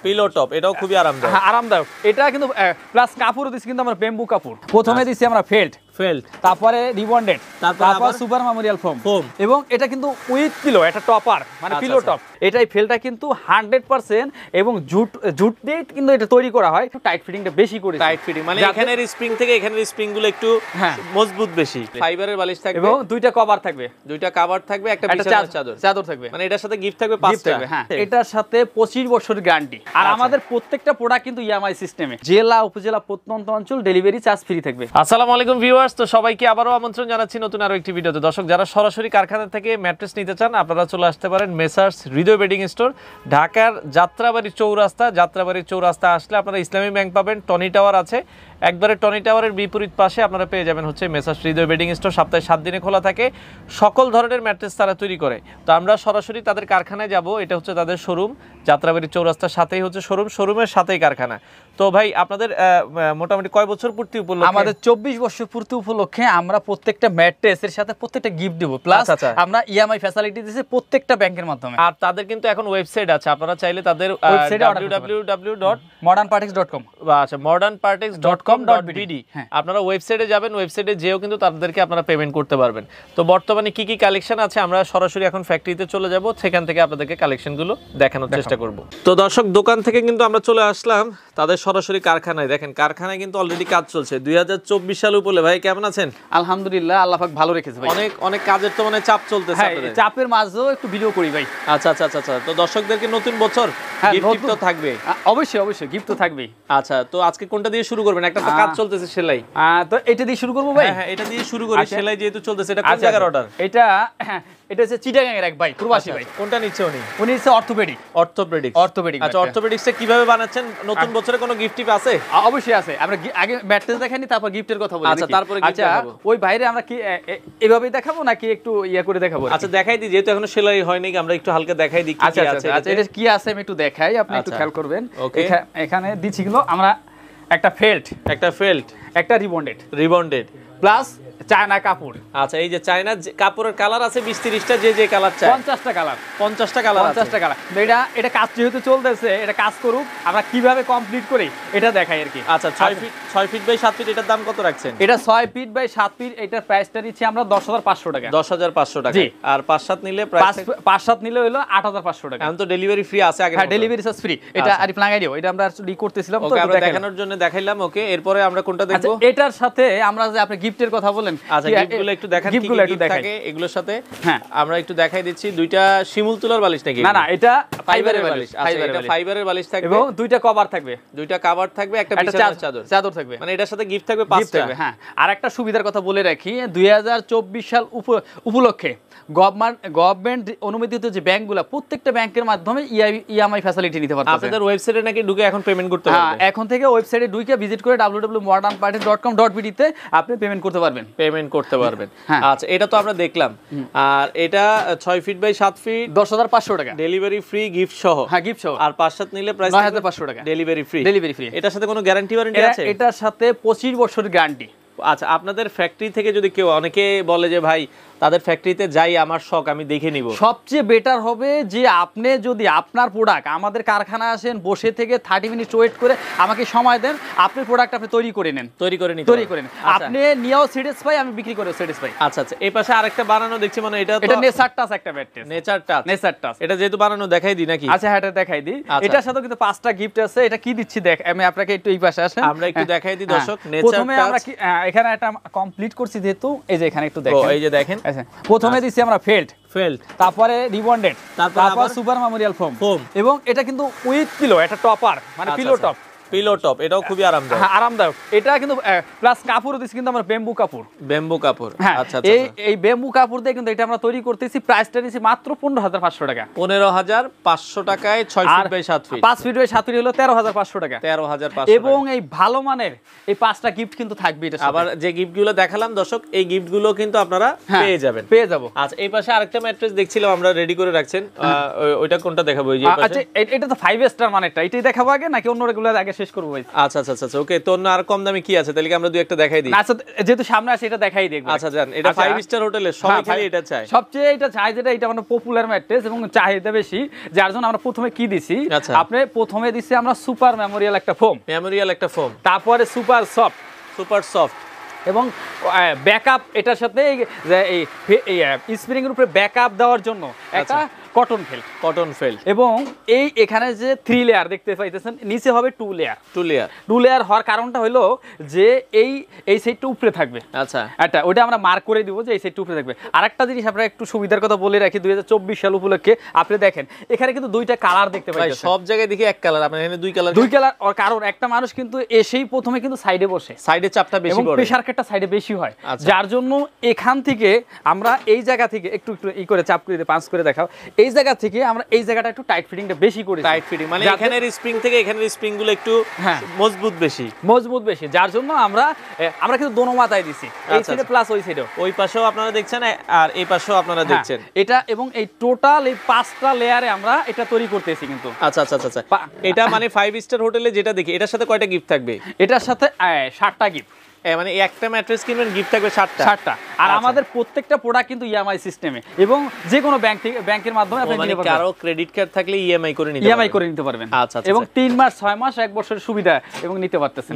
Pillow top, এটাও খুবই আরামদায়ক। হ্যাঁ আরামদায়ক। এটা কিন্তু প্লাস কাপড়ও দিচ্ছি কিন্তু আমরা বেম্বু কাপড়। প্রথমে দিচ্ছি আমরা ফেল্ট, তারপরে রিবন্ডেড, তারপর সুপার মেমোরিয়াল ফোম, এবং এটা কিন্তু উইথ পিলো, এটা টপার মানে পিলো টপ। এটাই ফেলটা কিন্তু 100% এবং জুট দিয়ে কিন্তু এটা তৈরি করা হয়। টাইট ফিটিংটা বেশি করে, টাইট ফিটিং মানে এখানের স্প্রিং থেকে এখানের স্প্রিং গুলো একটু মজবুত বেশি। ফাইবারের বালিশ থাকবে এবং দুইটা কভার থাকবে, একটা বিছানার চাদর থাকবে। মানে এটার সাথে গিফট থাকবে 5টা। হ্যাঁ, এটার সাথে 25 বছরের গ্যারান্টি। আর আমাদের প্রত্যেকটা প্রোডাক্ট কিন্তু ইএমআই সিস্টেমে, জেলা উপজেলা প্রত্যন্ত অঞ্চল ডেলিভারি চার্জ ফ্রি থাকবে। আসসালামু আলাইকুম ভিউয়ার্স, তো সবাইকে আবারও আমন্ত্রণ জানাচ্ছি নতুন আরো একটি ভিডিওতে। দর্শক, যারা সরাসরি কারখানা থেকে ম্যাট্রেস নিতে চান আপনারা চলে আসতে পারেন মেসার্স হৃদয় বেডিং স্টোর, ঢাকার যাত্রাবাড়ি চৌরাস্তা আসলে আপনারা ইসলামী ব্যাংক পাবেন, টনি টাওয়ার আছে, একবারে টনি টাওয়ারের বিপরীত পাশে আপনারা পেয়ে যাবেন হচ্ছে মেসার্স হৃদয় বেডিং স্টোর। সপ্তাহে 7 দিনে খোলা থাকে, সকল ধরনের ম্যাট্রেস তারা তৈরি করে। তো আমরা সরাসরি তাদের কারখানায় যাব, এটা হচ্ছে তাদের শোরুম, যাত্রাবাড়ি চৌরাস্তার সাথেই হচ্ছে শোরুমের সাথেই কারখানা। তো ভাই, আপনাদের মোটামুটি কয় বছর পূর্তি উপলক্ষে? আমাদের 24 বছর পূর্তি উপলক্ষে আমরা প্রত্যেকটা ম্যাট্রেসের সাথে প্রত্যেকটা গিফট দেব, প্লাস আমরা ইএমআই ফ্যাসিলিটি দিয়েছি প্রত্যেকটা ব্যাংকের মাধ্যমে। আর তাদের কিন্তু এখন ওয়েবসাইট আছে, আপনারা চাইলে তাদের www.modernpartex.com আচ্ছা modernpartex.com.bd আপনারা ওয়েবসাইটে যাবেন, ওয়েবসাইটে যেও কিন্তু তাদেরকে আপনারা পেমেন্ট করতে পারবেন। তো বর্তমানে কি কি কালেকশন আছে আমরা সরাসরি এখন ফ্যাক্টরিতে চলে যাব, সেখান থেকে আপনাদেরকে কালেকশনগুলো দেখানোর চেষ্টা করব। তো দর্শক, দোকান থেকে কিন্তু আমরা চলে আসলাম তাদের সরাসরি কারখানায়। দেখেন কারখানায় কিন্তু অলরেডি কাজ চলছে। 2024 সাল উপলে ভাই কেমন আছেন? আলহামদুলিল্লাহ, আল্লাহ পাক ভালো রেখেছে ভাই। অনেক কাজের তো মানে চাপ চলতেছে। চাপের মাঝেও একটু ভিডিও করি ভাই। আচ্ছা। তো দর্শকদেরকে নতুন বছর গিফট তো থাকবে, অবশ্যই গিফট তো থাকবেই। আচ্ছা, তো আজকে কোনটা দিয়ে শুরু করবেন? একটা তো কাজ চলতেছে সেলাই, তো এটা দিয়ে শুরু করব ভাই। হ্যাঁ, এটা দিয়ে শুরু করি। সেলাই যেহেতু চলতেছে, এটা কোন জায়গার অর্ডার? এটা হচ্ছে চিটাগাং এর এক ভাই, প্রবাসী ভাই। কোনটা নিচ্ছে উনি? উনি হচ্ছে অর্থোপেডিক। আচ্ছা, অর্থোপেডিক্সে কিভাবে বানাচ্ছেন? নতুন বছরে কোনো গিফট টিপ আছে? অবশ্যই আছে। আমরা আগে ম্যাট্রেস দেখাইনি, তারপর গিফটের কথা বলি। আচ্ছা, তারপরে গিফট দেখাবো। ওই ভাইরে আমরা কি এভাবেই দেখাবো নাকি একটু ইয়া করে দেখাবো? আচ্ছা, দেখাই দিই, যেহেতু এখনো সেলাই হয়নি, আমরা একটু হালকা দেখাই দিই কি আছে। আচ্ছা, এটা কি আছে আমি একটু দেখাই, আপনি একটু খেয়াল করবেন। এখানে দিচ্ছি গুলো আমরা, একটা ফেল্ট, একটা রিবন্ডেড প্লাস চায়না কাপড়। আচ্ছা, এই যে চায়না কাপড়ের কালার আছে 20-30টা, যে কালার চাই 50টা কালার। 50টা কালার। এটা কাজ যেহেতু চলতেছে, এটা কাজ করুক, আমরা কিভাবে কমপ্লিট করি এটা দেখাই আর কি। আচ্ছা, 6 ফিট বাই 7 ফিট, এটার দাম কত রাখছেন? এটা 6 ফিট বাই 7 ফিট, এটার প্রাইসটা নিচ্ছি আমরা 10,500 টাকা। 10,500 টাকা। আর 5-7 নিলে প্রাইস 5-7 নিলে হলো 8,500 টাকা। এখন তো ডেলিভারি ফ্রি আছে আগে? হ্যাঁ, ডেলিভারি চার্জ ফ্রি। এটা আরিফ লাগাই দিও, এটা আমরা করতেছিলাম তো আমরা দেখানোর জন্য দেখাইলাম। ওকে, এরপরে আমরা কোনটা দেখব? এটার সাথে আমরা যে আপনি গিফটের কথা বলেন, আচ্ছা গিফটগুলো একটু দেখান, কি গিফট থাকে এগুলোর সাথে। হ্যাঁ, আমরা একটু দেখাই দিচ্ছি। দুইটা শিমুল তুলার বালিশ নাকি? না, এটা ফাইবারের বালিশ। আচ্ছা, এটা ফাইবারের বালিশ থাকবে এবং দুইটা কভার থাকবে, একটা বিছানার চাদর থাকবে। মানে এটার সাথে গিফট থাকবে 5টা। হ্যাঁ, আর একটা সুবিধার কথা বলে রাখি, 2024 সাল উপলক্ষে গভর্নমেন্ট অনুমোদিত যে ব্যাংকগুলো, প্রত্যেকটা ব্যাংকের মাধ্যমে ইএমআই ফ্যাসিলিটি নিতে পারবেন। আপনাদের ওয়েবসাইটে নাকি ঢুকে এখন পেমেন্ট করতে পারবেন? হ্যাঁ, এখন থেকে ওয়েবসাইটে ঢুকে ভিজিট করে www.modernpartex.com.bd তে আপনি পেমেন্ট করতে পারবেন। আচ্ছা, এটা তো আমরা দেখলাম। আর এটা 6 ফিট বাই 7 ফিট, 10,500 টাকা। ডেলিভারি ফ্রি গিফট সহ। হ্যাঁ, গিফট সহ। আর 5-7 নিলে প্রাইস 9,500 টাকা। Delivery free. এটার সাথে কোনো গ্যারান্টি আছে? এটার সাথে 25 বছরের গ্যারান্টি। আচ্ছা, আপনাদের ফ্যাক্টরি থেকে যদি কেউ, অনেকে বলে যে ভাই তাদের ফ্যাক্টরিতে যাই, আমার শখ, আমি দেখে নিব, সবচেয়ে বেটার হবে যে আপনি যদি আপনার প্রোডাক্ট আমাদের কারখানায় আসেন, বসে থেকে 30 মিনিট ওয়েট করে আমাকে সময় দেন, আপনার প্রোডাক্ট আপনি তৈরি করে নেন। আপনি নিয়েও স্যাটিসফাই, আমি বিক্রি করেও স্যাটিসফাই। আচ্ছা, এই পাশে আরেকটা বানানো দেখছি, মানে এটা নেচার টাচ একটা ম্যাট্রেস। নেচার টাচ এটা যেহেতু বানানো, দেখাই দিই নাকি? আচ্ছা, হ্যাঁ, এটা দেখাই দিই। এটার সাথে কিন্তু 5টা গিফট আছে। এটা কি দিচ্ছি দেখ, আমি আপনাকে একটু এই পাশে আসেন, আমরা একটু দেখাই দিই দর্শক। নেচার প্রথমে আমরা কি এখানে একটা কমপ্লিট করছি যেহেতু, এই যে এখানে একটু দেখেন, এই যে দেখেন। আচ্ছা, প্রথমে দিচ্ছি আমরা ফেল্ট, তারপরে রিবন্ডেড, তারপর সুপার মেমোরিয়াল ফোম, এবং এটা কিন্তু উইথ পিলো, এটা টপার মানে পিলো টপ, এটাও খুবই আরামদায়ক। এটা কিন্তু প্লাস কাপড়ও দিচ্ছি কিন্তু আমরা বেম্বু কাপড়। আচ্ছা, এই বেম্বু কাপড় দিয়ে কিন্তু এটা আমরা তৈরি করতেছি। প্রাইসটা নিচ্ছি মাত্র 15,500 টাকা। 15,500 টাকায় 6 ফিট বাই 7 ফিট। 5 ফিট বাই 7 ফিট হলো 13,500 টাকা। 13,500। এবং এই ভালো মানের এই 5টা গিফট কিন্তু থাকবে। এটা আবার যে গিফটগুলো দেখালাম দর্শক, এই গিফটগুলো কিন্তু আপনারা পেয়ে যাবো। আচ্ছা, এই পাশে আরেকটা ম্যাট্রেস দেখছিলাম আমরা, রেডি করে রাখছেন, ওইটা কোনটা দেখাবো? এই যে আচ্ছা, এটা তো 5 স্টার মানেরটা, এটাই দেখাবো আগে নাকি অন্য রেগুলার আগে শেষ শেষ করবো ভাই। আচ্ছা আচ্ছা আচ্ছা ওকে, তো অন্য আর কম দামে কি আছে তাহলে কি আমরা দুই একটা দেখাই দিই? আচ্ছা যেহেতু সামনে আছে এটা দেখাই দিই। আচ্ছা জান, এটা 5 স্টার হোটেলে সবাই খালি এটা চায়, সবচেয়ে এটা চাই যেটা, এটা মানে পপুলার ম্যাট্রেস এবং চাহিদা বেশি, যার জন্য আমরা প্রথমে কি দিছি, আপনি প্রথমে দিছি আমরা সুপার মেমোরিয়াল একটা ফোম, তারপরে সুপার সফট এবং ব্যাকআপ, এটার সাথে এই স্প্রিং এর উপরে ব্যাকআপ দেওয়ার জন্য একটা কটন ফেল্ট এবং এই এখানে যে 3 লেয়ার দেখতে পাইতেছেন, নিচে হবে 2 লেয়ার হওয়ার কারণটা হলো যে এই সাইডটা উপরে থাকবে। আচ্ছা এটা ওটা আমরা মার্ক করে দিব যে এই সাইডটা উপরে থাকবে। আরেকটা জিনিস আপনারা একটু সুবিধার কথা বলে রাখি, 2024 সাল উপলক্ষে আপনি দেখেন এখানে কিন্তু দুইটা কালার দেখতে পাচ্ছেন, সব জায়গায় দেখি এক কালার, আপনার এখানে দুই কালার। ওর কারণ একটা মানুষ কিন্তু এসেই প্রথমে কিন্তু সাইডে বসে, সাইডে চাপটা বেশি পড়ে, প্রেসার কাটটা সাইডে বেশি হয়, যার জন্য এখান থেকে আমরা এই জায়গা থেকে একটু করে চাপ করে দিয়ে পাঁচ করে দেখাও, এই জায়গা থেকে আমরা এই জায়গাটা একটু টাইট ফিটিংটা বেশি করি। টাইট ফিটিং মানে এখানের স্প্রিং থেকে এখানের স্প্রিং গুলো একটু মজবুত বেশি, যার জন্য আমরা কিন্তু দোনো মাথায় দিছি, এই সাইডে প্লাস ওই সাইডে, ওই পাশেও আপনারা দেখছেন আর এই পাশেও আপনারা দেখছেন এটা, এবং এই টোটাল এই 5টা লেয়ারে আমরা এটা তৈরি করতেছি কিন্তু। আচ্ছা আচ্ছা আচ্ছা, এটা মানে 5 স্টার হোটেলে যেটা দেখি এটার সাথে কয়টা গিফট থাকবে? এটার সাথে 7টা গিফট, মানে একটা ম্যাট্রেস কিনবেন গিফট থাকবে 7টা। আর আমাদের প্রত্যেকটা প্রোডাক্ট কিন্তু ইএমআই সিস্টেমে এবং যে কোনো ব্যাংকের মাধ্যমে আপনি নিতে পারবেন। কারো ক্রেডিট কার্ড থাকলে ইএমআই করে নিতে পারবেন। আচ্ছা এবং 3 মাস 6 মাস 1 বছরের সুবিধা এবং নিতে পারতেছেন।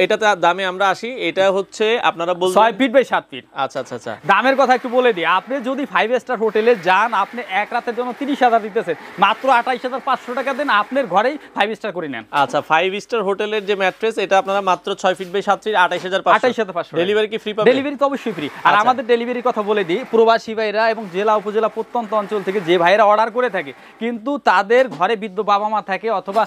এটাতে দামে আমরা আসি, এটা হচ্ছে আপনারা বলছেন 6 ফিট বাই 7 ফিট। আচ্ছা আচ্ছা আচ্ছা, দামের কথা একটু বলে দিই, আপনি যদি 5 স্টার হোটেলে যান, আপনি এক রাতের জন্য 30,000 দিতেছেন, মাত্র 28,500 টাকা দেন, আপনার ঘরেই 5 স্টার করে নেন। আচ্ছা 5 স্টার হোটেলের যে ম্যাট্রেস এটা আপনারা মাত্র 6 ফিট বাই 7 ফিট 28,500। ডেলিভারি কি ফ্রি পাবেন? ডেলিভারি তো অবশ্যই ফ্রি। আর আমাদের ডেলিভারির কথা বলে দিই, প্রবাসী ভাইরা এবং জেলা উপজেলা প্রত্যন্ত অঞ্চল থেকে যে ভাইরা অর্ডার করে থাকে, কিন্তু তাদের ঘরে বৃদ্ধ বাবা মা থাকে অথবা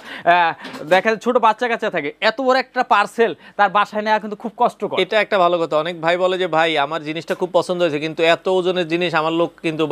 দেখা যায় ছোট বাচ্চা কাচ্চা থাকে, এত বড় একটা পার্সেল তার বাসায় নেওয়া কিন্তু খুব কষ্টকর। এটা একটা ভালো কথা, অনেক ভাই বলে যে ভাই আমার জিনিসটা খুব পছন্দ হয়েছে কিন্তু এত ওজনের জিনিস আমার লোক কিন্তু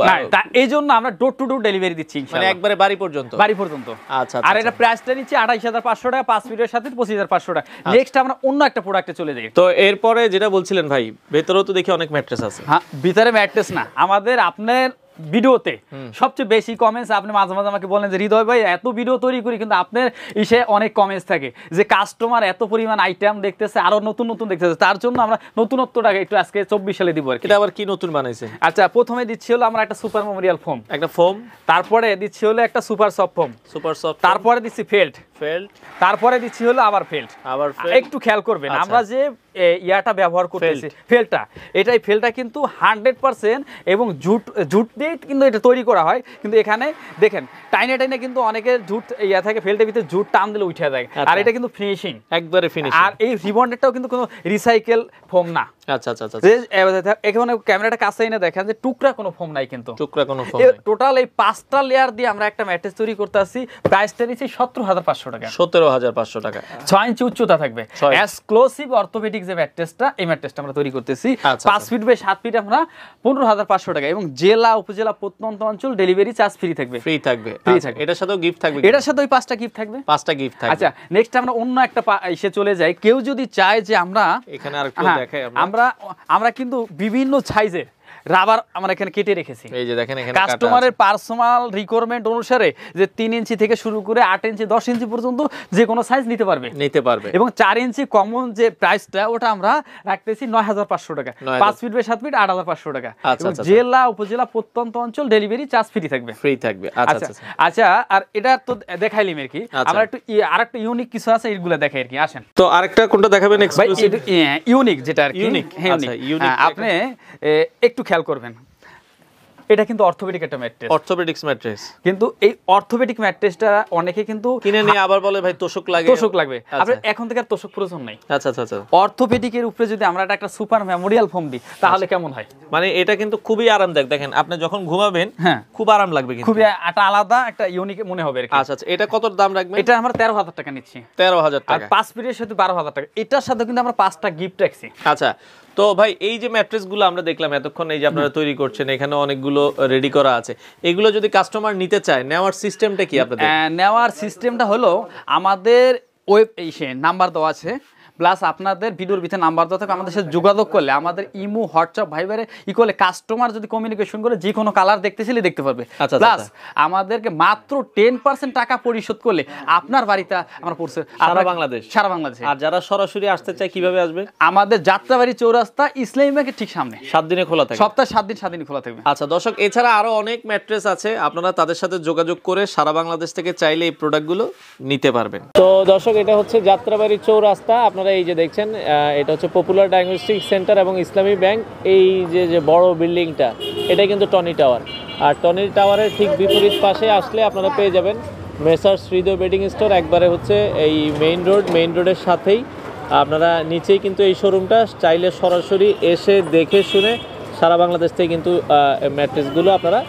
এই জন্য আমরা ডোর টু ডোর ডেলিভারি দিচ্ছি, মানে একবারে বাড়ি পর্যন্ত। আচ্ছা, আর এটা প্রাইসটা নিচ্ছে 28,500 টাকা, 5 ফিটের সাথে 25,500 টাকা। নেক্সট আমরা অন্য একটা প্রোডাক্টে চলে যাই। তো এরপরে যেটা বলছিলেন ভাই, ভেতরেও তো দেখি অনেক ম্যাট্রেস আছে। হ্যাঁ, ভিতরে ম্যাট্রেস না, আমাদের আপনার ভিডিওতে সবচেয়ে বেশি কমেন্টস, আপনি মাঝে মাঝে আমাকে বলেন যে হৃদয় ভাই এত ভিডিও তৈরি করি কিন্তু আপনার ইসে অনেক কমেন্টস থাকে যে কাস্টমার এত পরিমাণ আইটেম দেখতেছে, আরো নতুন নতুন দেখতেছে, তার জন্য আমরা নতুনত্বটাকে একটু আজকে 24 সালে দিব। এটা আবার কি নতুন বানাইছে? আচ্ছা, প্রথমে দিচ্ছি হলো আমরা একটা সুপার মেমোরিয়াল ফোম, তারপরে দিচ্ছি হলো একটা সুপার সফট ফোম, তারপরে দিচ্ছি ফেল্ট, তারপরে দিচ্ছি হলো আবার ফেল্ট। একটু খেয়াল করবেন আমরা যে ইয়াটা ব্যবহার করতেছি ফেলটা, ফেলটা কিন্তু 100% এবং জুট দিয়ে কিন্তু এটা তৈরি করা হয়, কিন্তু এখানে দেখেন টাইনে কিন্তু অনেকের জুট ইয়া থাকে, ফেলটার ভিতরে জুট টান দিলে উঠে যায়, আর এটা কিন্তু ফিনিশিং একবারে ফিনিশিং। আর এই রিবন্ডেডটাও কিন্তু কোনো রিসাইকেল ফোম না। আচ্ছা আচ্ছা আচ্ছা, এখানে ক্যামেরাটা কাছে এনে দেখেন যে টুকরা কোনো ফোম নাই, কিন্তু টোটাল এই 5টা লেয়ার দিয়ে আমরা একটা ম্যাট্রেস তৈরি করতেছি। প্রাইসটা নিচ্ছি 17,500 টাকা। 17,500 টাকা। 6 ইঞ্চি উচ্চতা থাকবে, এক্সক্লুসিভ অর্থোপেডিক যে ম্যাট্রেসটা, এই ম্যাট্রেসটা আমরা তৈরি করতেছি 5 ফিট বাই 7 ফিট আমরা 15,500 টাকা, এবং জেলা উপজেলা প্রত্যন্ত অঞ্চল ডেলিভারি চার্জ ফ্রি থাকবে। এটার সাথেও গিফট থাকবে, এটার সাথে ওই 5টা গিফট থাকবে। আচ্ছা, নেক্সট আমরা অন্য একটা এসে চলে যাই। কেউ যদি চায় যে আমরা এখানে আরেকটু দেখাই, আমরা কিন্তু বিভিন্ন সাইজের রাবার আমরা এখানে কেটে রেখেছি, এই যে দেখেন এখানে কাস্টমারের পার্সোনাল রিকোয়ারমেন্ট অনুসারে যে 3 ইঞ্চি থেকে শুরু করে 8 ইঞ্চি 10 ইঞ্চি পর্যন্ত যে কোনো সাইজ নিতে পারবে এবং 4 ইঞ্চি কমন যে প্রাইসটা ওটা আমরা রাখতেছি 9,500 টাকা। 5 ফিট বাই 7 ফিট 8,500 টাকা। জেলা উপজেলা প্রত্যন্ত অঞ্চল ডেলিভারি চার্জ ফ্রি থাকবে। আচ্ছা, আর এটা তো দেখাইলাম আর কি, আমরা একটু আরেকটা ইউনিক কিছু আছে, এগুলো দেখাই আর কি। আসেন তো আরেকটা কোনটা দেখাবেন এক্সক্লুসিভ ইউনিক, যেটা আর কি ইউনিক। আপনি একটু খেয়াল করবেন, এটা কিন্তু অর্থোপেডিক একটা ম্যাট্রেস, কিন্তু এই অর্থোপেডিক ম্যাট্রেসটা অনেকে কিন্তু কিনে নিয়ে আবার বলে ভাই তোষক লাগবে। আপনার এখন থেকে আর তোষক প্রয়োজন নাই। আচ্ছা আচ্ছা আচ্ছা, অর্থোপেডিকের উপরে যদি আমরা একটা সুপার মেমোরিয়াল ফোম দিই তাহলে কেমন হয়? মানে এটা কিন্তু খুবই আরামদায়ক, দেখেন আপনি যখন ঘুমাবেন খুব আরাম লাগবে, কিন্তু খুবই একটা আলাদা একটা ইউনিক মনে হবে আর কি। আচ্ছা আচ্ছা, এটা কত দাম রাখবেন? এটা আমরা 13,000 টাকা নিচ্ছি। 13,000 টাকা। আর 5 ফিটের সাথে 12,000 টাকা। এটার সাথে কিন্তু আমরা 5টা গিফট রাখছি। আচ্ছা, তো ভাই এই যে ম্যাট্রেস গুলো আমরা দেখলাম এতক্ষণ, এই যে আপনারা তৈরি করছেন, এখানে অনেকগুলো রেডি করা আছে, এগুলো যদি কাস্টমার নিতে চায় নেওয়ার সিস্টেমটা কি আপনাদের? নেওয়ার সিস্টেমটা হলো আমাদের ওয়েব নাম্বার দেওয়া আছে, প্লাস আপনাদের ভিডিওর ভিতরে নাম্বার দেওয়া থাকে, আমাদের সাথে যোগাযোগ করলে আমাদের ইমো হোয়াটসঅ্যাপ ভাইবারে করলে কাস্টমার যদি কমিউনিকেশন করে যে কোনো কালার দেখতেছিলে দেখতে পারবে। প্লাস আমাদেরকে মাত্র 10% টাকা পরিশোধ করলে আপনার বাড়িতে আমরা পৌঁছে সারা বাংলাদেশে। আর যারা সরাসরি আসতে চায় কিভাবে আসবে? আমাদের যাত্রাবাড়ি চৌরাস্তা ইসলামী ব্যাংকের ঠিক সামনে 7 দিনে খোলা থাকে, সপ্তাহে 7 দিন খোলা থাকবে। আচ্ছা দর্শক, এছাড়া আরো অনেক ম্যাট্রেস আছে, আপনারা তাদের সাথে যোগাযোগ করে সারা বাংলাদেশ থেকে চাইলে এই প্রোডাক্টগুলো নিতে পারবেন। তো দর্শক, এটা হচ্ছে যাত্রাবাড়ি চৌরাস্তা, আপনারা এই যে দেখছেন এটা হচ্ছে পপুলার ডায়াগনস্টিক সেন্টার এবং ইসলামী ব্যাংক। এই যে বড় বিল্ডিংটা, এটা কিন্তু টনি টাওয়ার, আর টনি টাওয়ারের ঠিক বিপরীত পাশে আসলে আপনারা পেয়ে যাবেন মেসার্স হৃদয় বেডিং স্টোর। একবারে হচ্ছে এই মেইন রোডের সাথেই, আপনারা নিচেই কিন্তু এই শোরুমটা, চাইলে সরাসরি এসে দেখে শুনে সারা বাংলাদেশ থেকে কিন্তু ম্যাট্রেসগুলো আপনারা